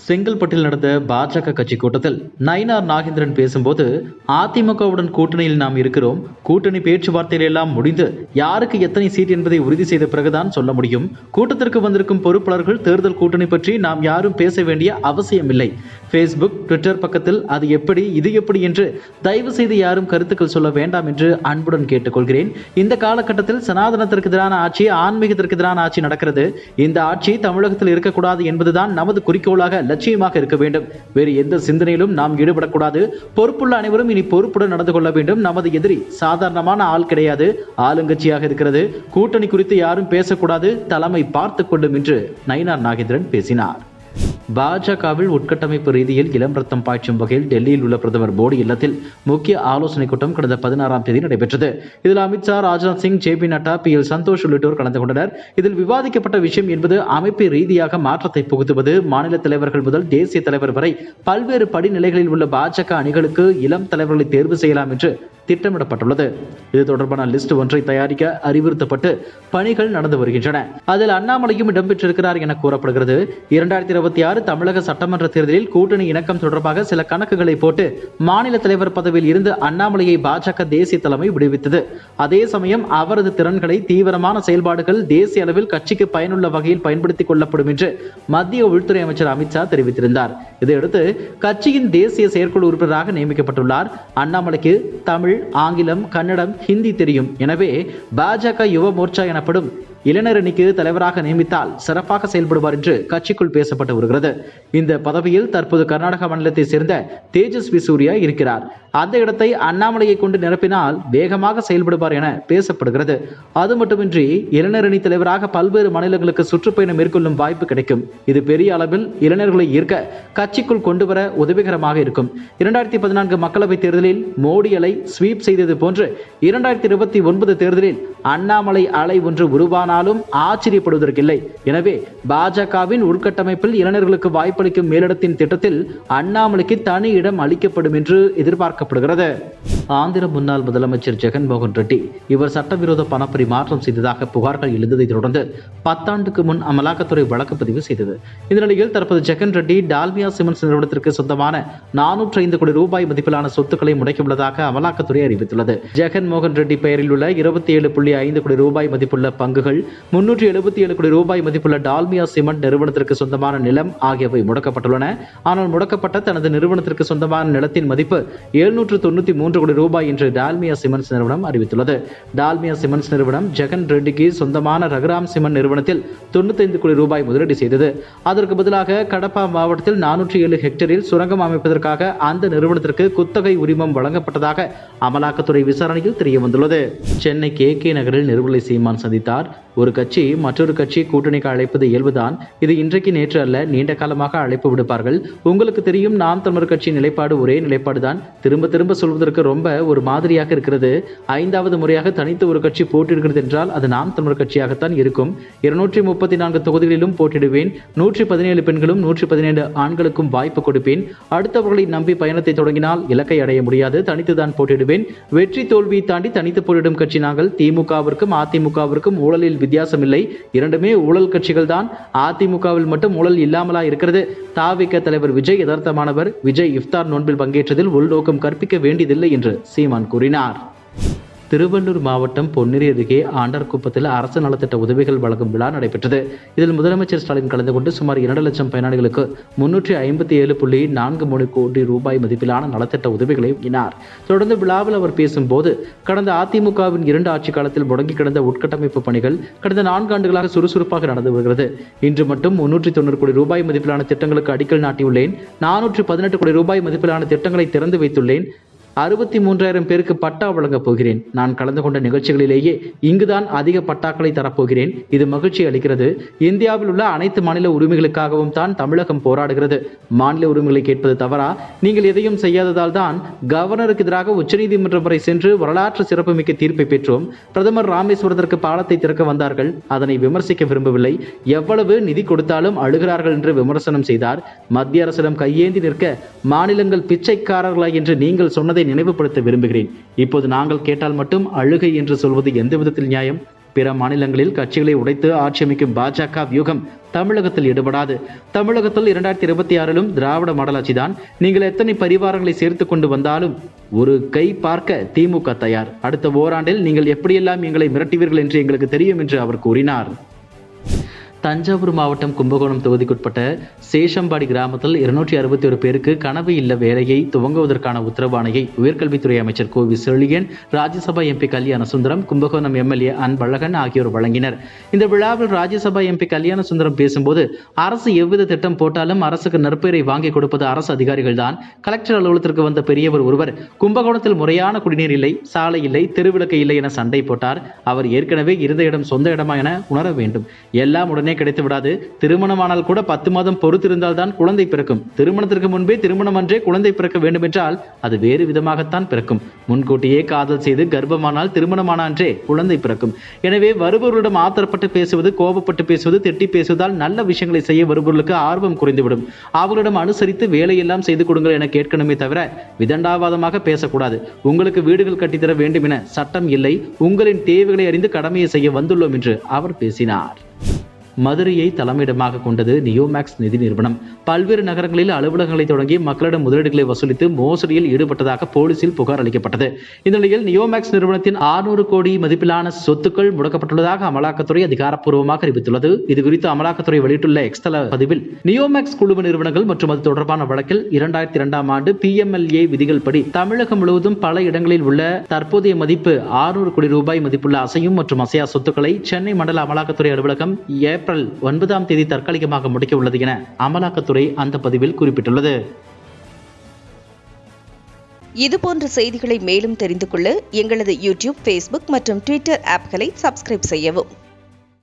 செங்கல்பட்டில் நடந்த பாஜக கட்சி கூட்டத்தில் நயினார் நாகேந்திரன் பேசும்போது, அதிமுகவுடன் கூட்டணியில் நாம் இருக்கிறோம், கூட்டணி பேச்சுவார்த்தைகள் எல்லாம் முடிந்து யாருக்கு எத்தனை சீட் என்பதை உறுதி செய்த பிறகுதான் சொல்ல முடியும். கூட்டத்திற்கு வந்திருக்கும் பொறுப்பாளர்கள் தேர்தல் கூட்டணி பற்றி நாம் யாரும் பேச வேண்டிய அவசியம் இல்லை. பேஸ்புக், ட்விட்டர் பக்கத்தில் அது எப்படி இது எப்படி என்று தயவு செய்து யாரும் கருத்துக்கள் சொல்ல வேண்டாம் என்று அன்புடன் கேட்டுக்கொள்கிறேன். இந்த காலகட்டத்தில் சனாதனத்திற்கு எதிரான ஆட்சி, ஆன்மீகத்திற்கு எதிரான ஆட்சி நடக்கிறது. இந்த ஆட்சி தமிழகத்தில் இருக்கக்கூடாது என்பதுதான் நமது குறிக்கோளாக லட்சியமாக இருக்க வேண்டும். வேறு எந்த சிந்தனையிலும் நாம் ஈடுபடக்கூடாது. பொறுப்புள்ள அனைவரும் இனி பொறுப்புடன் நடந்து கொள்ள வேண்டும். நமது எதிரி சாதாரணமான ஆள் கிடையாது, ஆளுங்கட்சியாக இருக்கிறது. கூட்டணி குறித்து யாரும் பேசக்கூடாது, தலைமை பார்த்துக் கொள்ளும் என்று நயினார் நாகேந்திரன் பேசினார். பாஜகவில் உட்கட்டமைப்பு ரீதியில் இளம் ரத்தம் பாய்ச்சும் வகையில் டெல்லியில் உள்ள பிரதமர் மோடி இல்லத்தில் முக்கிய ஆலோசனை கூட்டம் கடந்த 16ஆம் தேதி நடைபெற்றது. இதில் அமித்ஷா, ராஜ்நாத் சிங், ஜே.பி. நட்டா, PL சந்தோஷ் உள்ளிட்டோர் கலந்து கொண்டனர். இதில் விவாதிக்கப்பட்ட விஷயம் என்பது அமைப்பு ரீதியாக மாற்றத்தை புகுத்துவது. மாநில தலைவர்கள் முதல் தேசிய தலைவர் வரை பல்வேறு படிநிலைகளில் உள்ள பாஜக அணிகளுக்கு இளம் தலைவர்களை தேர்வு செய்யலாம் என்று திட்டமிடப்பட்டுள்ளது. இது தொடர்பான லிஸ்ட் ஒன்றை தயாரிக்க அறிவுறுத்தப்பட்டு பணிகள் நடந்து வருகின்றன. அதில் அண்ணாமலையும் இடம்பெற்றிருக்கிறார் என கூறப்படுகிறது. 2026 தமிழக சட்டமன்ற தேர்தலில் கூட்டணி இணக்கம் தொடர்பாக சில கணக்குகளை போட்டு மாநில தலைவர் பதவியில் இருந்து அண்ணாமலையை பாஜக தேசிய தலைமை விடுவித்தது. அதே சமயம் அவரது திறன்களை, தீவிரமான செயல்பாடுகள் தேசிய அளவில் கட்சிக்கு பயனுள்ள வகையில் பயன்படுத்திக் கொள்ளப்படும் என்று மத்திய உள்துறை அமைச்சர் அமித்ஷா தெரிவித்திருந்தார். இதையடுத்து கட்சியின் தேசிய செயற்குழு உறுப்பினராக நியமிக்கப்பட்டுள்ளார். அண்ணாமலைக்கு தமிழ், ஆங்கிலம், கன்னடம், ஹிந்தி தெரியும். எனவே பாஜக யுவ மோர்ச்சா எனப்படும் இளைஞர் அணிக்கு தலைவராக நியமித்தால் சிறப்பாக செயல்படுவார் என்று கட்சிக்குள் பேசப்பட்டு வருகிறது. இந்த பதவியில் தற்போது கர்நாடக மாநிலத்தை சேர்ந்த தேஜஸ்வி சூர்யா இருக்கிறார். அந்த இடத்தை அண்ணாமலையை கொண்டு நிரப்பினால் வேகமாக செயல்படுவார் என பேசப்படுகிறது. அது மட்டுமின்றி இளைஞர் அணி தலைவராக பல்வேறு மாநிலங்களுக்கு சுற்றுப்பயணம் மேற்கொள்ளும் வாய்ப்பு கிடைக்கும். இது பெரிய அளவில் இளைஞர்களை ஈர்க்க கட்சிக்குள் கொண்டு வர உதவிகரமாக இருக்கும். 2014 மக்களவைத் தேர்தலில் மோடி அலை ஸ்வீப் செய்தது போன்று 2029 தேர்தலில் அண்ணாமலை அலை ஒன்று உருவானாலும் ஆச்சரியப்படுவதற்கில்லை. எனவே பாஜகவின் உள்கட்டமைப்பில் இளைஞர்களுக்கு வாய்ப்பளிக்கும் மேலிடத்தின் திட்டத்தில் அண்ணாமலைக்கு தனி இடம் அளிக்கப்படும் என்று எதிர்பார்க்கப்படுகிறது. ஆந்திர முன்னாள் முதலமைச்சர் ஜெகன்மோகன் ரெட்டி இவர் சட்டவிரோத பணப்பரிமாற்றம் செய்ததாக புகார்கள் எழுந்ததை தொடர்ந்து 10 ஆண்டுக்கு முன் அமலாக்கத்துறை வழக்கு பதிவு செய்தது. இந்த நிலையில் தற்போது ஜெகன் ரெட்டி டால்மியா சிமெண்ட்ஸ் நிறுவனத்திற்கு சொந்தமான 405 கோடி ரூபாய் மதிப்பிலான சொத்துக்களை முடக்கியுள்ளதாக அமலாக்கத்துறை அறிவித்துள்ளது. ஜெகன்மோகன் ரெட்டி பெயரில் உள்ள 27.5 கோடி ரூபாய் மதிப்புள்ள பங்குகள், 377 கோடி ரூபாய் மதிப்புள்ள டால்மியா சிமெண்ட் நிறுவனத்திற்கு சொந்தமான நிலம் ஆகியவை முடக்கப்பட்டுள்ளன. ஆனால் முடக்கப்பட்ட தனது நிறுவனத்திற்கு சொந்தமான நிலத்தின் மதிப்பு 793 கோடி ரூபாய் என்று டால்மியா சிமெண்ட்ஸ் நிறுவனம் அறிவித்துள்ளது. டால்மியா சிமெண்ட்ஸ் நிறுவனம் ஜெகன் ரெட்டிக்கு சொந்தமான ரகுராம் சிமெண்ட் நிறுவனத்தில் 95 கோடி ரூபாய் முதலீடு செய்தது. அதற்கு பதிலாக கடப்பா மாவட்டத்தில் 407 ஹெக்டேரில் சுரங்கம் அமைப்பதற்காக அந்த நிறுவனத்திற்கு குத்தகை உரிமம் வழங்கப்பட்டதாக அமலாக்கத்துறை விசாரணையில் தெரிய வந்துள்ளது. சென்னை KK நகரில் நிர்மலை சீமான் சந்தித்தார். ஒரு கட்சி மற்றொரு கட்சி கூட்டணிக்கு அழைப்பது இயல்புதான். இது இன்றைக்கு நேற்று அல்ல, நீண்ட காலமாக அழைப்பு விடுப்பார்கள். உங்களுக்கு தெரியும், நாம் தமிழர் கட்சி நிலைப்பாடு ஒரே நிலைப்பாடுதான். திரும்ப திரும்ப சொல்வதற்கு ரொம்ப ஒரு மாதிரியாக இருக்கிறது. 5வது முறையாக தனித்து ஒரு கட்சி போட்டியிடுகிறது என்றால் அது நாம் தமிழர் கட்சியாகத்தான் இருக்கும். 234 தொகுதிகளிலும் போட்டியிடுவேன். 117 பெண்களும் 117 ஆண்களுக்கும் வாய்ப்பு கொடுப்பேன். அடுத்தவர்களை நம்பி பயணத்தை தொடங்கினால் இலக்கை அடைய முடியாது. தனித்துதான் போட்டியிடுவேன். வெற்றி தோல்வியை தாண்டி தனித்து போட்டியிடும் கட்சி நாங்கள். திமுகவிற்கும் அதிமுகவிற்கும் ஊழலில் வித்தியாசம் இல்லை. இரண்டுமே ஊழல் கட்சிகள் தான். அதிமுகவில் மட்டும் ஊழல் இல்லாமலா இருக்கிறது? தாவிக தலைவர் விஜய் யதார்த்தமானவர். விஜய் இஃப்தார் நோன்பில் பங்கேற்றதில் உள்நோக்கம் கற்பிக்க வேண்டியதில்லை என்று சீமான் கூறினார். திருவள்ளூர் மாவட்டம் பொன்னேரி அருகே ஆண்டார்குப்பத்தில் அரசு நலத்திட்ட உதவிகள் வழங்கும் விழா நடைபெற்றது. இதில் முதலமைச்சர் ஸ்டாலின் கலந்து கொண்டு சுமார் 2 லட்சம் பயனாளிகளுக்கு 357.43 கோடி ரூபாய் மதிப்பிலான நலத்திட்ட உதவிகளை வழங்கினார். தொடர்ந்து விழாவில் அவர் பேசும்போது, கடந்த அதிமுகவின் 2 ஆட்சி காலத்தில் முடங்கி கிடந்த உட்கட்டமைப்பு பணிகள் கடந்த 4 ஆண்டுகளாக சுறுசுறுப்பாக நடந்து வருகிறது. இன்று மட்டும் 390 கோடி ரூபாய் மதிப்பிலான திட்டங்களுக்கு அடிக்கல் நாட்டியுள்ளேன். 418 கோடி ரூபாய் மதிப்பிலான திட்டங்களை திறந்து வைத்துள்ளேன். 63,000 பேருக்கு பட்டா வழங்கப் போகிறேன். நான் கலந்து கொண்ட நிகழ்ச்சிகளிலேயே இங்குதான் அதிக பட்டாக்களை தரப்போகிறேன். இது மகிழ்ச்சி அளிக்கிறது. இந்தியாவில் உள்ள அனைத்து மாநில உரிமைகளுக்காகவும் தான் தமிழகம் போராடுகிறது. மாநில உரிமைகளை கேட்பது தவறா? நீங்கள் எதையும் செய்யாததால் தான் கவர்னருக்கு எதிராக உச்சநீதிமன்றம் வரை சென்று வரலாற்று சிறப்புமிக்க தீர்ப்பை பெற்றோம். பிரதமர் ராமேஸ்வரத்திற்கு பாலத்தை திறக்க வந்தார்கள். அதனை விமர்சிக்க விரும்பவில்லை. எவ்வளவு நிதி கொடுத்தாலும் அழுகிறார்கள் என்று விமர்சனம் செய்தார். மத்திய அரசிடம் கையேந்தி நிற்க மாநிலங்கள் பிச்சைக்காரர்களா என்று நீங்கள் சொன்னதை நினைவுபடுத்த விரும்புகிறேன். இப்போது நாங்கள் கேட்டால் மட்டும் அழுகை என்று சொல்வது எந்த விதத்தில் நியாயம்? பிற மாநிலங்களில் கட்சிகளை உடைத்து ஆட்சி அமைக்கும் பாஜக வியூகம் தமிழகத்தில் ஈடுபடாது. தமிழகத்தில் 2026 திராவிட மாடல் ஆட்சிதான். நீங்கள் எத்தனை பரிவாரங்களை சேர்த்து கொண்டு வந்தாலும் ஒரு கை பார்க்க திமுக தயார். அடுத்த ஓராண்டில் நீங்கள் எப்படியெல்லாம் எங்களை மிரட்டுவீர்கள் என்று எங்களுக்கு தெரியும் என்று அவர் கூறினார். தஞ்சாவூர் மாவட்டம் கும்பகோணம் தொகுதிக்குட்பட்ட சேஷம்பாடி கிராமத்தில் 261 பேருக்கு கனவு இல்ல வேலையை துவங்குவதற்கான உத்தரவாணையை உயர்கல்வித்துறை அமைச்சர் கோவி செழியன், ராஜ்யசபா எம்பி கல்யாண சுந்தரம், கும்பகோணம் எம்எல்ஏ அன்பழகன் ஆகியோர் வழங்கினர். இந்த விழாவில் ராஜ்யசபா எம்பி கல்யாண சுந்தரம் பேசும்போது, அரசு எவ்வித திட்டம் போட்டாலும் அரசுக்கு நற்பெயரை வாங்கி கொடுப்பது அரசு அதிகாரிகள் தான். கலெக்டர் அலுவலகத்திற்கு வந்த பெரியவர் ஒருவர் கும்பகோணத்தில் முறையான குடிநீர் இல்லை, சாலை இல்லை, தெருவிளக்கு இல்லை என சண்டை போட்டார். அவர் ஏற்கனவே இருந்த இடம் சொந்த இடமா என உணர வேண்டும். எல்லாம் உடனே கிடைத்து விடாது. திருமணமானால் கூட 10 மாதம் பொறுத்திருந்தால் தான் குழந்தை பிறக்கும். திருமணத்திற்கு முன்பே திருமணம் அன்றே குழந்தை பிறக்க வேண்டும் என்றால் அது வேறு விதமாகத்தான் பிறக்கும். முன்கூட்டியே காதல் செய்து கர்ப்பமானால் திருமணமான அன்றே குழந்தை பிறக்கும். எனவே வருபவர்களிடம் ஆத்திரப்பட்டு பேசுவது, கோபப்பட்டு பேசுவது, திட்டி பேசுவதால் நல்ல விஷயங்களை செய்ய வருபவர்களுக்கு ஆர்வம் குறைந்துவிடும். அவர்களிடம் அனுசரித்து வேலையெல்லாம் செய்து கொடுங்கள் என கேட்கணுமே தவிர விதண்டாவாதமாக பேசக்கூடாது. உங்களுக்கு வீடுகள் கட்டித்தர வேண்டும் என சட்டம் இல்லை. உங்களின் தேவைகளை அறிந்து கடமையை செய்ய வந்துள்ளோம் என்று அவர் பேசினார். மதுரையை தலைமையிடமாக கொண்டது நியோமேக்ஸ் நிதி நிறுவனம் பல்வேறு நகரங்களில் அலுவலகங்களை தொடங்கி மக்களிடம் முதலீடுகளை வசூலித்து மோசடியில் ஈடுபட்டதாக போலீசில் புகார் அளிக்கப்பட்டது. இந்த நிலையில் நியோமேக்ஸ் நிறுவனத்தின் 600 கோடி மதிப்பிலான சொத்துக்கள் முடக்கப்பட்டுள்ளதாக அமலாக்கத்துறை அதிகாரப்பூர்வமாக அறிவித்துள்ளது. இதுகுறித்து அமலாக்கத்துறை வெளியிட்டுள்ள எக்ஸ்தல பதிவில், நியோமேக்ஸ் குழும நிறுவனங்கள் மற்றும் அது தொடர்பான வழக்கில் 2002ஆம் ஆண்டு PMLA விதிகள் படி தமிழகம் முழுவதும் பல இடங்களில் உள்ள தற்போதைய மதிப்பு 600 கோடி ரூபாய் மதிப்புள்ள அசையும் மற்றும் அசையா சொத்துக்களை சென்னை மண்டல அமலாக்கத்துறை அலுவலகம் ஏப்ரல் 9ஆம் தேதி தற்காலிகமாக முடிக்க உள்ளது என அமலாக்கத்துறை அந்த பதிவில் குறிப்பிட்டுள்ளது. இதுபோன்ற செய்திகளை மேலும் தெரிந்து கொள்ள எங்களது யூடியூப், Facebook மற்றும் Twitter ஆப்களை சப்ஸ்கிரைப் செய்யவும்.